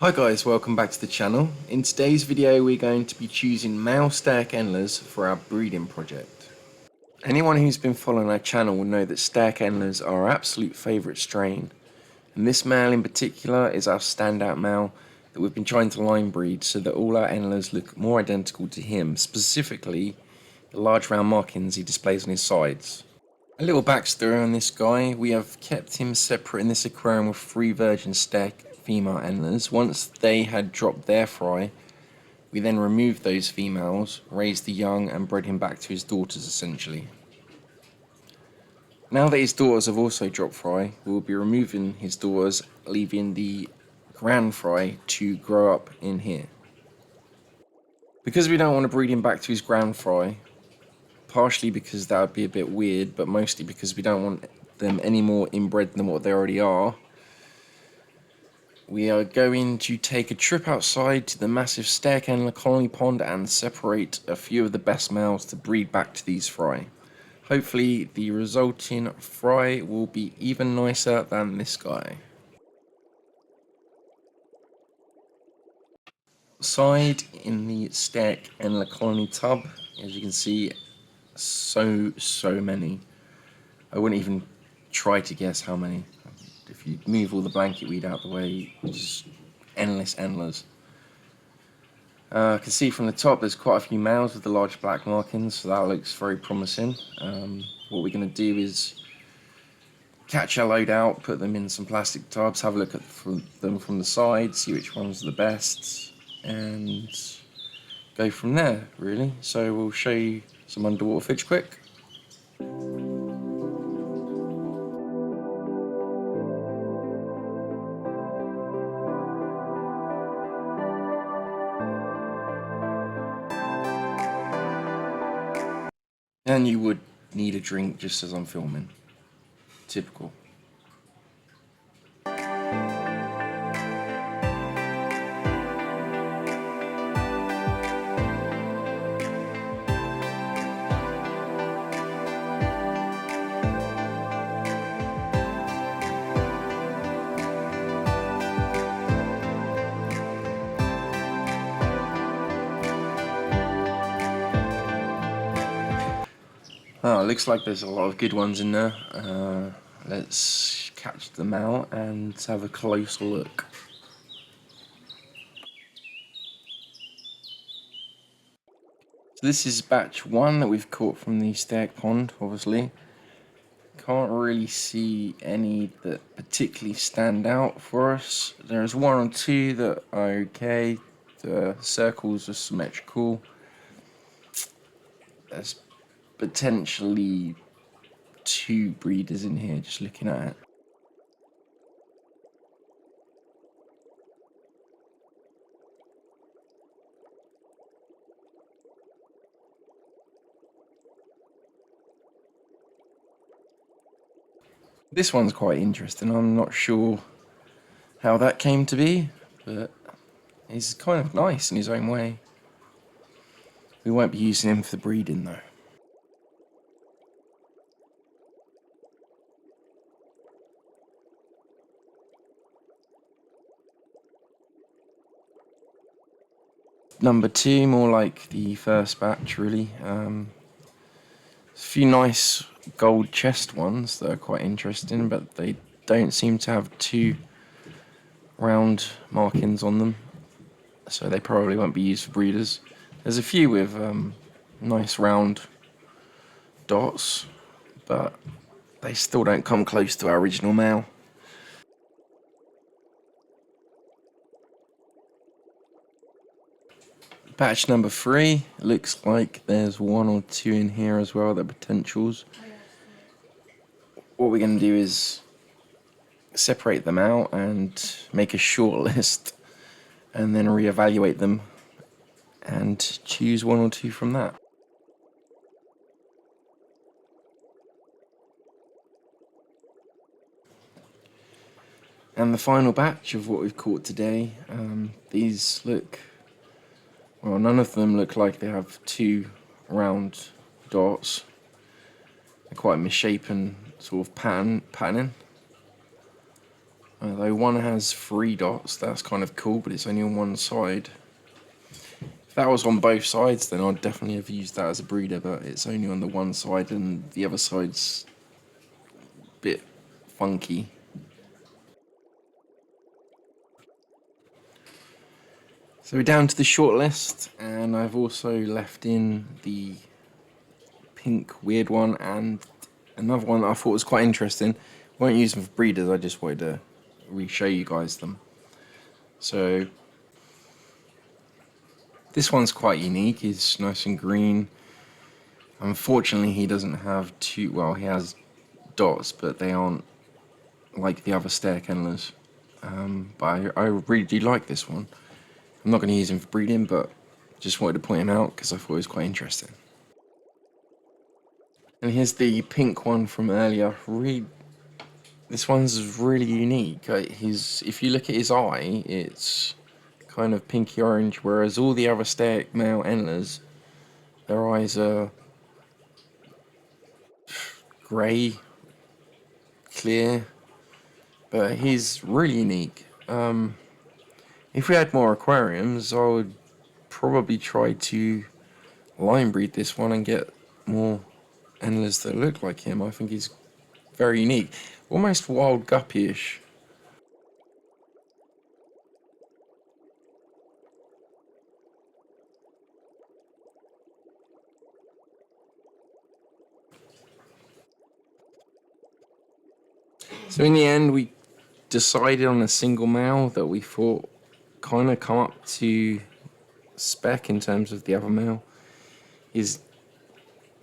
Hi guys, welcome back to the channel. In today's video we're going to be choosing male Staeck Endlers for our breeding project. Anyone who's been following our channel will know that Staeck Endlers are our absolute favourite strain, and this male in particular is our standout male that we've been trying to line breed so that all our Endlers look more identical to him, specifically the large round markings he displays on his sides. A little backstory on this guy: we have kept him separate in this aquarium with 3 virgin Staeck female Endlers. Once they had dropped their fry, we then removed those females, raised the young and bred him back to his daughters essentially. Now that his daughters have also dropped fry, we will be removing his daughters, leaving the grand fry to grow up in here. Because we don't want to breed him back to his grand fry, partially because that would be a bit weird, but mostly because we don't want them any more inbred than what they already are, we are going to take a trip outside to the massive Staeck Endler colony pond and separate a few of the best males to breed back to these fry. Hopefully the resulting fry will be even nicer than this guy. Outside in the Staeck Endler colony tub, as you can see, so many. I wouldn't even try to guess how many. If you move all the blanket weed out the way, just endless Endlers. I can see from the top there's quite a few males with the large black markings, so that looks very promising. What we're going to do is catch our load out, put them in some plastic tubs, have a look at them from the side, see which ones are the best, and go from there, really. So we'll show you some underwater fish quick. And you would need a drink just as I'm filming. Typical. Oh, it looks like there's a lot of good ones in there. Let's catch them out and have a closer look. So this is batch 1 that we've caught from the Staeck pond, obviously. Can't really see any that particularly stand out for us. There's 1 or 2 that are okay. The circles are symmetrical. There's potentially 2 breeders in here, just looking at it. This one's quite interesting. I'm not sure how that came to be, but he's kind of nice in his own way. We won't be using him for breeding though. Number 2, more like the first batch really. A few nice gold chest ones that are quite interesting, but they don't seem to have 2 round markings on them, so they probably won't be used for breeders. There's a few with nice round dots, but they still don't come close to our original male. Batch number 3, looks like there's 1 or 2 in here as well, they're potentials. What we're going to do is separate them out and make a short list, and then reevaluate them and choose 1 or 2 from that. And the final batch of what we've caught today, these look, well, none of them look like they have 2 round dots. They're quite misshapen sort of patterning. Though one has 3 dots, that's kind of cool, but it's only on one side. If that was on both sides, then I'd definitely have used that as a breeder, but it's only on the one side and the other side's a bit funky. So we're down to the shortlist, and I've also left in the pink weird one and another one that I thought was quite interesting. Won't use them for breeders, I just wanted to re-show you guys them. So this one's quite unique, he's nice and green. Unfortunately he doesn't have well, he has dots, but they aren't like the other Staeck Endlers. But I really do like this one. I'm not going to use him for breeding, but just wanted to point him out because I thought it was quite interesting. And here's the pink one from earlier. This one's really unique. If you look at his eye, it's kind of pinky orange, whereas all the other Staeck male Endlers, their eyes are grey, clear, but he's really unique. If we had more aquariums, I would probably try to line breed this one and get more Endlers that look like him. I think he's very unique, almost wild guppy-ish. So in the end, we decided on a single male that we thought kind of come up to spec in terms of the other male. He's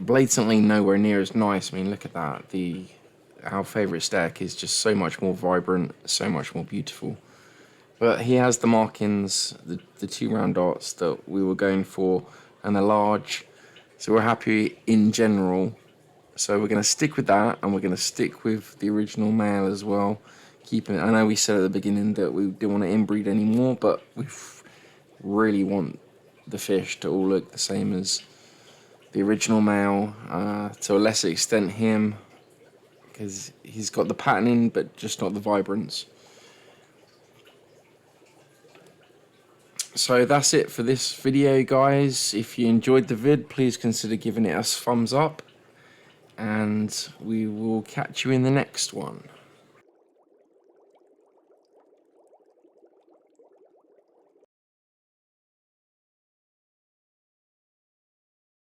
blatantly nowhere near as nice. I mean, look at that. Our favourite Staeck is just so much more vibrant, so much more beautiful. But he has the markings, the 2 round dots that we were going for, and the large. So we're happy in general. So we're going to stick with that, and we're going to stick with the original male as well. I know we said at the beginning that we didn't want to inbreed anymore, but we really want the fish to all look the same as the original male, to a lesser extent him, because he's got the patterning but just not the vibrance. So that's it for this video, guys. If you enjoyed the vid, please consider giving it a thumbs up, and we will catch you in the next one.